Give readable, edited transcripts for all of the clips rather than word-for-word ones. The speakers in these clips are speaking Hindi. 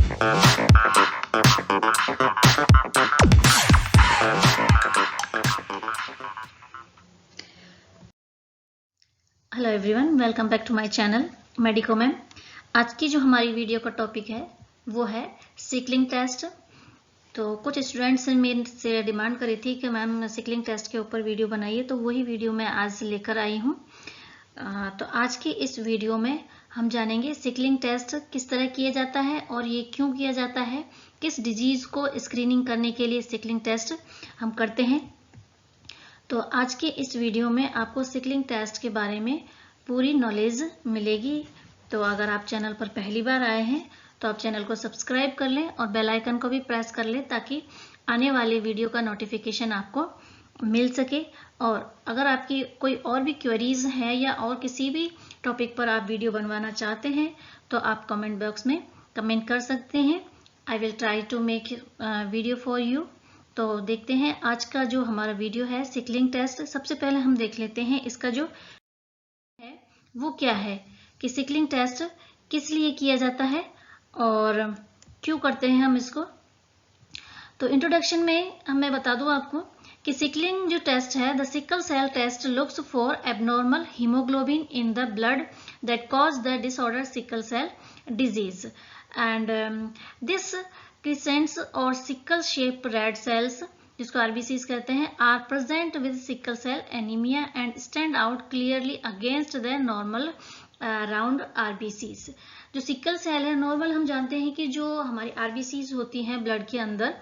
Hello everyone, welcome back to my channel medico ma'am. आज की जो हमारी वीडियो का टॉपिक है वो है सिकलिंग टेस्ट। तो कुछ स्टूडेंट्स ने मेरे से डिमांड करी थी कि मैम सिकलिंग टेस्ट के ऊपर वीडियो बनाइए, तो वही वीडियो मैं आज लेकर आई हूँ। तो आज की इस वीडियो में हम जानेंगे सिकलिंग टेस्ट किस तरह किया जाता है और ये क्यों किया जाता है, किस डिजीज़ को स्क्रीनिंग करने के लिए सिकलिंग टेस्ट हम करते हैं। तो आज के इस वीडियो में आपको सिकलिंग टेस्ट के बारे में पूरी नॉलेज मिलेगी। तो अगर आप चैनल पर पहली बार आए हैं तो आप चैनल को सब्सक्राइब कर लें और बेल आइकन को भी प्रेस कर लें ताकि आने वाले वीडियो का नोटिफिकेशन आपको मिल सके। और अगर आपकी कोई और भी क्वेरीज है या और किसी भी टॉपिक पर आप वीडियो बनवाना चाहते हैं तो आप कमेंट बॉक्स में कमेंट कर सकते हैं। I will try to make video for you. तो देखते हैं आज का जो हमारा वीडियो है सिकलिंग टेस्ट। सबसे पहले हम देख लेते हैं इसका जो है वो क्या है, कि सिकलिंग टेस्ट किस लिए किया जाता है और क्यों करते हैं हम इसको। तो इंट्रोडक्शन में मैं बता दूं आपको कि सिकलिंग जो टेस्ट है, the sickle cell test looks for abnormal haemoglobin in the blood that cause the disorder sickle cell disease and this crescents और सिकल शेप रेड सेल्स, जिसको आरबीसीज कहते हैं, are present with sickle cell anaemia and stand out clearly against the normal round RBCs. जो सिकल सेल है, नॉर्मल हम जानते हैं कि जो हमारी आरबीसीज होती हैं ब्लड के अंदर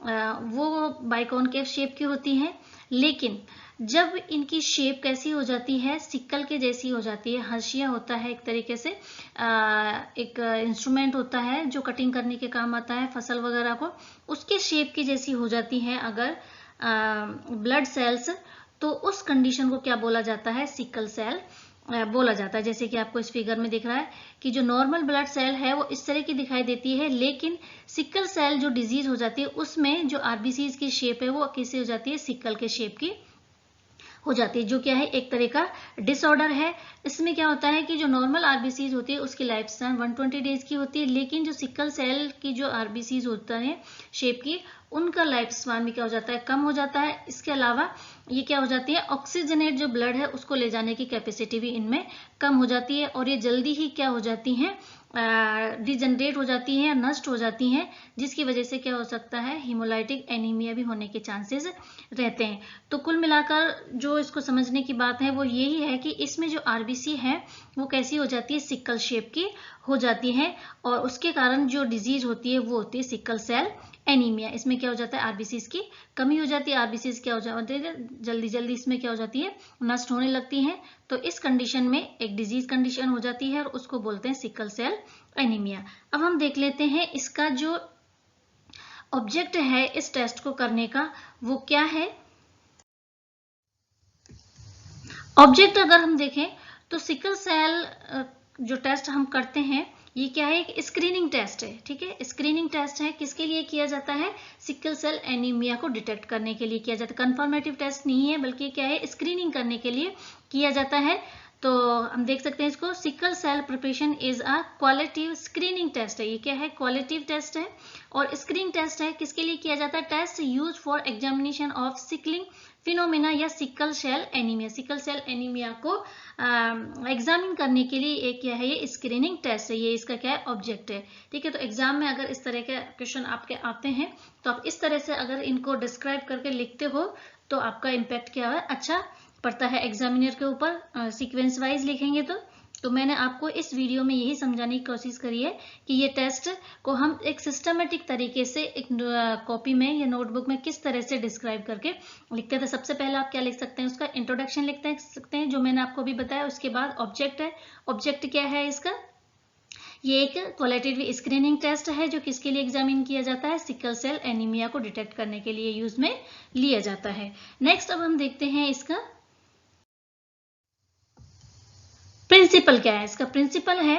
वो बाइकॉनकेव शेप की होती हैं, लेकिन जब इनकी शेप कैसी हो जाती है, सिकल के जैसी हो जाती है। हंसिया होता है एक तरीके से, एक इंस्ट्रूमेंट होता है जो कटिंग करने के काम आता है फसल वगैरह को, उसके शेप की जैसी हो जाती है अगर ब्लड सेल्स, तो उस कंडीशन को क्या बोला जाता है, सिकल सेल बोला जाता है। जैसे कि आपको इस फिगर में दिख रहा है कि जो नॉर्मल ब्लड सेल है वो इस तरह की दिखाई देती है, लेकिन सिकल सेल जो डिजीज हो जाती है उसमें जो आरबीसीज की शेप है वो कैसी हो जाती है, सिकल के शेप की हो जाती है, जो क्या है एक तरह का डिसऑर्डर है। इसमें क्या होता है कि जो नॉर्मल आरबीसीज होती है उसकी लाइफ स्पैन 120 डेज की होती है, लेकिन जो सिकल सेल की जो आरबीसीज होता है शेप की, उनका लाइफ स्पैन भी क्या हो जाता है, कम हो जाता है। इसके अलावा ये क्या हो जाती है, ऑक्सीजनेट जो ब्लड है उसको ले जाने की कैपेसिटी भी इनमें कम हो जाती है और ये जल्दी ही क्या हो जाती हैं, डिजनरेट हो जाती हैं, नष्ट हो जाती हैं, जिसकी वजह से क्या हो सकता है, हीमोलाइटिक एनीमिया भी होने के चांसेस रहते हैं। तो कुल मिलाकर जो इसको समझने की बात है वो यही है कि इसमें जो आरबीसी है वो कैसी हो जाती है, सिकल शेप की हो जाती है और उसके कारण जो डिजीज होती है वो होती है सिकल सेल एनीमिया। इसमें क्या हो जाता है, आरबीसीज की कमी हो जाती है, आरबीसीज क्या हो जाती है, जल्दी जल्दी इसमें क्या हो जाती है, नष्ट होने लगती हैं। तो इस कंडीशन में एक डिजीज कंडीशन हो जाती है और उसको बोलते हैं सिकल सेल एनीमिया। अब हम देख लेते हैं इसका जो ऑब्जेक्ट है इस टेस्ट को करने का वो क्या है। ऑब्जेक्ट अगर हम देखें तो सिकल सेल जो टेस्ट हम करते हैं ये क्या है, एक स्क्रीनिंग टेस्ट है। ठीक है, स्क्रीनिंग टेस्ट है, किसके लिए किया जाता है, सिकल सेल एनीमिया को डिटेक्ट करने के लिए किया जाता है। कंफर्मेटिव टेस्ट नहीं है बल्कि क्या है, स्क्रीनिंग करने के लिए किया जाता है। तो हम देख सकते हैं इसको, sickle cell preparation is a qualitative screening test है। ये क्या है, क्वालिटेटिव टेस्ट है और स्क्रीनिंग टेस्ट है। किसके लिए किया जाता है, test use for examination of sickling phenomena या sickle cell anaemia. Sickle cell anaemia को एग्जामिन करने के लिए एक क्या है, ये स्क्रीनिंग टेस्ट है, ये इसका क्या है, ऑब्जेक्ट है। ठीक है, तो एग्जाम में अगर इस तरह के क्वेश्चन आपके आते हैं तो आप इस तरह से अगर इनको डिस्क्राइब करके लिखते हो तो आपका इम्पैक्ट क्या है, अच्छा पड़ता है एग्जामिनर के ऊपर। सीक्वेंस वाइज लिखेंगे तो मैंने आपको इस वीडियो में यही समझाने की कोशिश करी है कि ये टेस्ट को हम एक सिस्टमेटिक तरीके से एक कॉपी में या नोटबुक में किस तरह से डिस्क्राइब करके लिखते हैं। तो सबसे पहले आप क्या लिख सकते हैं, उसका इंट्रोडक्शन लिख सकते हैं जो मैंने आपको भी बताया। उसके बाद ऑब्जेक्ट है, ऑब्जेक्ट क्या है इसका, ये एक क्वालिटेटिव स्क्रीनिंग टेस्ट है जो किसके लिए एग्जामिन किया जाता है, सिकल सेल एनीमिया को डिटेक्ट करने के लिए यूज में लिया जाता है। नेक्स्ट अब हम देखते हैं इसका प्रिंसिपल क्या है। इसका प्रिंसिपल है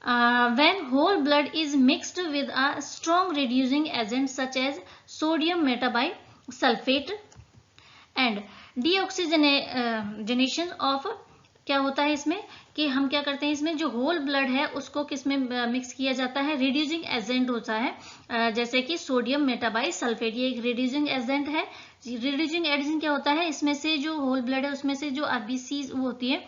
when whole blood is mixed with a strong reducing agent such as sodium metabisulfate and deoxygenation of क्या होता है इसमें कि हम क्या करते हैं, इसमें जो होल ब्लड है उसको किसमें मिक्स किया जाता है, रिड्यूसिंग एजेंट होता है, जैसे कि सोडियम मेटाबाइसल्फेट, ये एक रिड्यूसिंग एजेंट है। रिड्यूसिंग एजेंट क्या होता है, इसमें से जो होल ब्लड है उसमें से जो आरबीसी वो होती है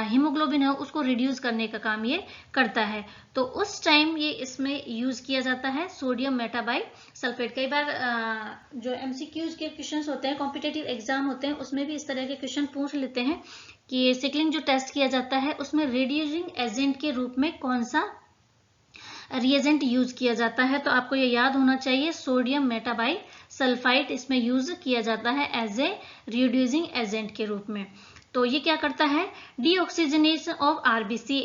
हीमोग्लोबिन है उसको रिड्यूस करने का काम ये करता है। तो उस टाइम ये इसमें यूज किया जाता है सोडियम मेटाबाइसल्फेट। कई बार जो एमसीक्यूज के क्वेश्चंस होते हैं, कॉम्पिटिटिव एग्जाम होते हैं, उसमें भी इस तरह के क्वेश्चन पूछ लेते हैं कि सिकलिंग जो टेस्ट किया जाता है उसमें रिड्यूसिंग एजेंट के रूप में कौन सा रिएजेंट यूज किया जाता है। तो आपको ये याद होना चाहिए, सोडियम मेटाबाइसल्फाइड इसमें यूज किया जाता है एज ए रिड्यूसिंग एजेंट के रूप में। तो ये क्या करता है, deoxygenation of RBC,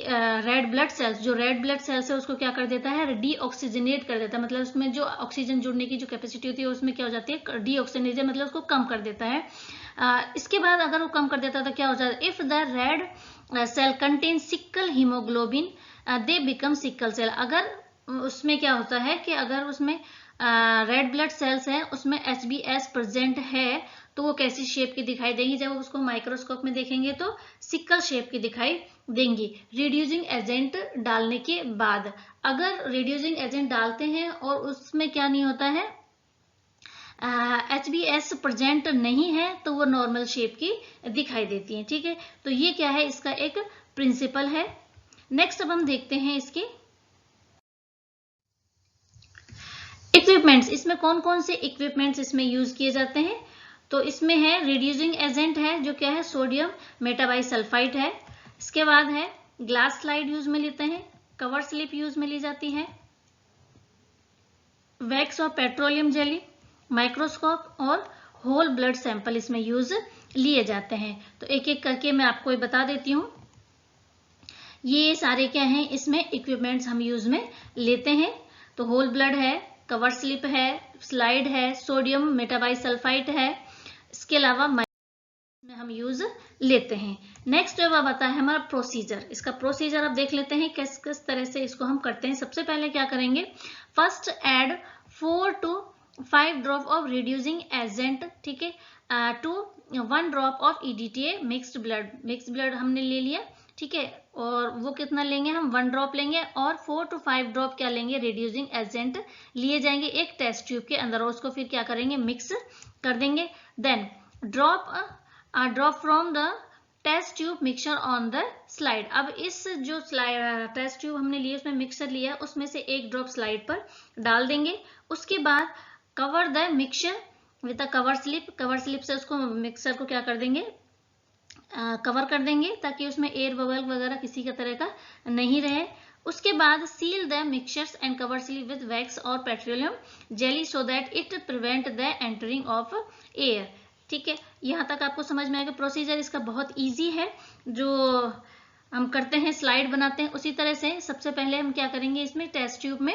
red blood cells, जो रेड ब्लड सेल्स है उसको क्या कर देता है, डीऑक्सीजनेट कर देता है। मतलब उसमें जो ऑक्सीजन जुड़ने की जो कैपेसिटी होती है उसमें क्या हो जाती है, डीऑक्सीजनेशन, मतलब उसको कम कर देता है। इसके बाद अगर वो कम कर देता है तो क्या हो जाता है, if the red cell contain sickle haemoglobin they become sickle cell. अगर उसमें क्या होता है कि अगर उसमें रेड ब्लड सेल्स हैं उसमें HbS प्रेजेंट है तो वो कैसी शेप की दिखाई देंगी, जब उसको माइक्रोस्कोप में देखेंगे तो सिकल शेप की दिखाई देंगी रिड्यूसिंग एजेंट डालने के बाद। अगर रिड्यूसिंग एजेंट डालते हैं और उसमें क्या नहीं होता है, HbS प्रेजेंट नहीं है तो वो नॉर्मल शेप की दिखाई देती है। ठीक है, तो ये क्या है, इसका एक प्रिंसिपल है। नेक्स्ट अब हम देखते हैं इसके इक्विपमेंट्स। इसमें कौन कौन से इक्विपमेंट्स इसमें यूज किए जाते हैं, तो इसमें है रिड्यूसिंग एजेंट है जो क्या है, सोडियम मेटाबाइसल्फाइड है। इसके बाद है ग्लास स्लाइड यूज में लेते हैं, कवर स्लिप यूज में ली जाती है, वैक्स और पेट्रोलियम जेली, माइक्रोस्कोप और होल ब्लड सैंपल इसमें यूज लिए जाते हैं। तो एक एक करके मैं आपको बता देती हूँ। ये सारे क्या हैं, इसमें इक्विपमेंट्स हम यूज में लेते हैं। तो होल ब्लड है, कवर स्लिप है, स्लाइड है, सोडियम मेटाबाइसल्फाइड है, इसके अलावा में हम यूज लेते हैं। नेक्स्ट अब आता है हमारा प्रोसीजर। इसका प्रोसीजर अब देख लेते हैं किस किस तरह से इसको हम करते हैं। सबसे पहले क्या करेंगे, first add 4 to 5 drop of reducing agent, ठीक है, to 1 drop of EDTA mixed blood. Mixed blood हमने ले लिया, ठीक है, और वो कितना लेंगे, हम 1 ड्रॉप लेंगे और 4 to 5 ड्रॉप क्या लेंगे, रिड्यूसिंग एजेंट लिए जाएंगे एक टेस्ट ट्यूब के अंदर, और उसको फिर क्या करेंगे, मिक्स कर देंगे। Then drop from the test tube mixture on the slide. अब इस जो स्लाइड टेस्ट ट्यूब हमने लिए उसमें मिक्सर लिया, उसमें से एक ड्रॉप स्लाइड पर डाल देंगे। उसके बाद cover the mixture with a cover slip. Cover slip से उसको मिक्सर को क्या कर देंगे, कवर कर देंगे ताकि उसमें एयर बबल वगैरह किसी का तरह का नहीं रहे। उसके बाद seal the mixtures and cover slip with wax और petroleum jelly so that it prevent the entering of air. ठीक है, यहाँ तक आपको समझ में आएगा। प्रोसीजर इसका बहुत इजी है, जो हम करते हैं स्लाइड बनाते हैं उसी तरह से। सबसे पहले हम क्या करेंगे, इसमें टेस्ट ट्यूब में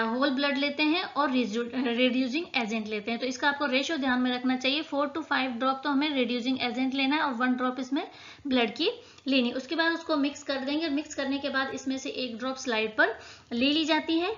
होल ब्लड लेते हैं और रिड्यूसिंग एजेंट लेते हैं। तो इसका आपको रेशियो ध्यान में रखना चाहिए, 4 to 5 ड्रॉप तो हमें रिड्यूसिंग एजेंट लेना है और 1 ड्रॉप इसमें ब्लड की लेनी। उसके बाद उसको मिक्स कर देंगे, और मिक्स करने के बाद इसमें से एक ड्रॉप स्लाइड पर ले ली जाती है।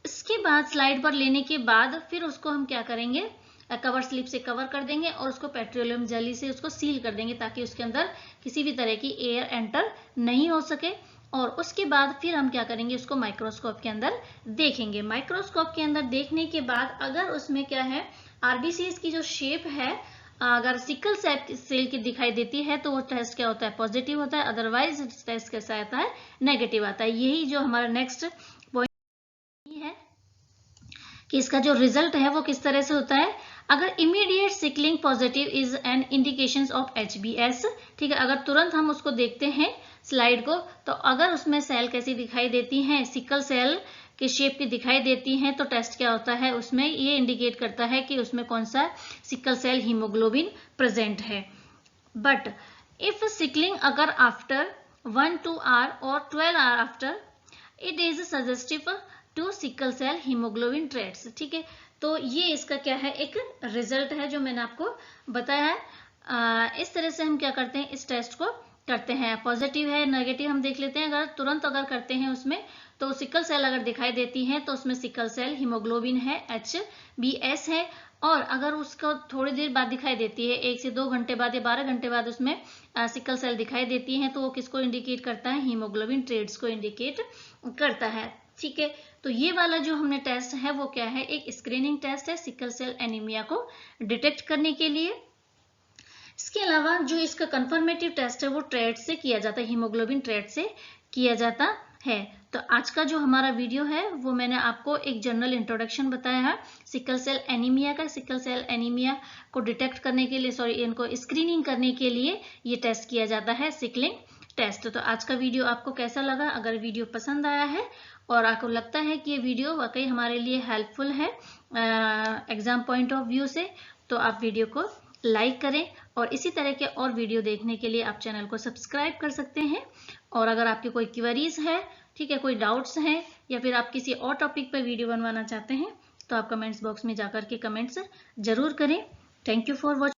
इसके बाद स्लाइड पर लेने के बाद फिर उसको हम क्या करेंगे, कवर स्लिप से कवर कर देंगे और उसको पेट्रोलियम जेली से उसको सील कर देंगे ताकि उसके अंदर किसी भी तरह की एयर एंटर नहीं हो सके। और उसके बाद फिर हम क्या करेंगे, उसको माइक्रोस्कोप के अंदर देखेंगे। माइक्रोस्कोप के अंदर देखने के बाद अगर उसमें क्या है, आरबीसीज की जो शेप है अगर सिकल सेल की दिखाई देती है तो वो टेस्ट क्या होता है, पॉजिटिव होता है, अदरवाइज टेस्ट कैसा आता है, नेगेटिव आता है। यही जो हमारा नेक्स्ट पॉइंट है कि इसका जो रिजल्ट है वो किस तरह से होता है। अगर immediate sickling positive is an indication of HbS, ठीक है, अगर तुरंत हम उसको देखते हैं स्लाइड को, तो अगर उसमें सेल कैसी दिखाई देती हैं, सिकल सेल के शेप की दिखाई देती हैं, तो टेस्ट क्या होता है, उसमें ये इंडिकेट करता है कि उसमें कौन सा सिकल सेल हीमोग्लोबिन प्रेजेंट है। बट इफ सिकलिंग अगर आफ्टर 1-2 hour और 12 hour after, it is suggestive to sickle cell haemoglobin traits. ठीक है, तो ये इसका क्या है, एक रिजल्ट है जो मैंने आपको बताया है। इस तरह से हम क्या करते हैं, इस टेस्ट को करते हैं। पॉजिटिव है, नेगेटिव हम देख लेते हैं। अगर तुरंत अगर करते हैं उसमें तो सिकल सेल अगर दिखाई देती है तो उसमें सिकल सेल हीमोग्लोबिन है, HbS है। और अगर उसको थोड़ी देर बाद दिखाई देती है, 1 से 2 घंटे बाद या 12 घंटे बाद उसमें सिकल सेल दिखाई देती है, तो वो किसको इंडिकेट करता है? हीमोग्लोबिन ट्रेड्स को इंडिकेट करता है। ठीक है, तो ये वाला जो हमने टेस्ट है वो क्या है? एक स्क्रीनिंग टेस्ट है सिकल सेल एनीमिया को डिटेक्ट करने के लिए। इसके अलावा जो इसका कंफर्मेटिव टेस्ट है वो ट्रेड से किया जाता है, हीमोग्लोबिन ट्रेड से किया जाता है। तो आज का जो हमारा वीडियो है वो मैंने आपको एक जनरल इंट्रोडक्शन बताया है सिकल सेल एनीमिया का। सिकल सेल एनीमिया को डिटेक्ट करने के लिए, इनको स्क्रीनिंग करने के लिए ये टेस्ट किया जाता है, सिकलिंग टेस्ट। तो आज का वीडियो आपको कैसा लगा? अगर वीडियो पसंद आया है और आपको लगता है कि ये वीडियो वाकई हमारे लिए हेल्पफुल है एग्जाम पॉइंट ऑफ व्यू से, तो आप वीडियो को लाइक करें। और इसी तरह के और वीडियो देखने के लिए आप चैनल को सब्सक्राइब कर सकते हैं। और अगर आपकी कोई क्वेरीज है, ठीक है, कोई डाउट्स हैं, या फिर आप किसी और टॉपिक पर वीडियो बनवाना चाहते हैं, तो आप कमेंट्स बॉक्स में जाकर के कमेंट्स जरूर करें। Thank you for watching.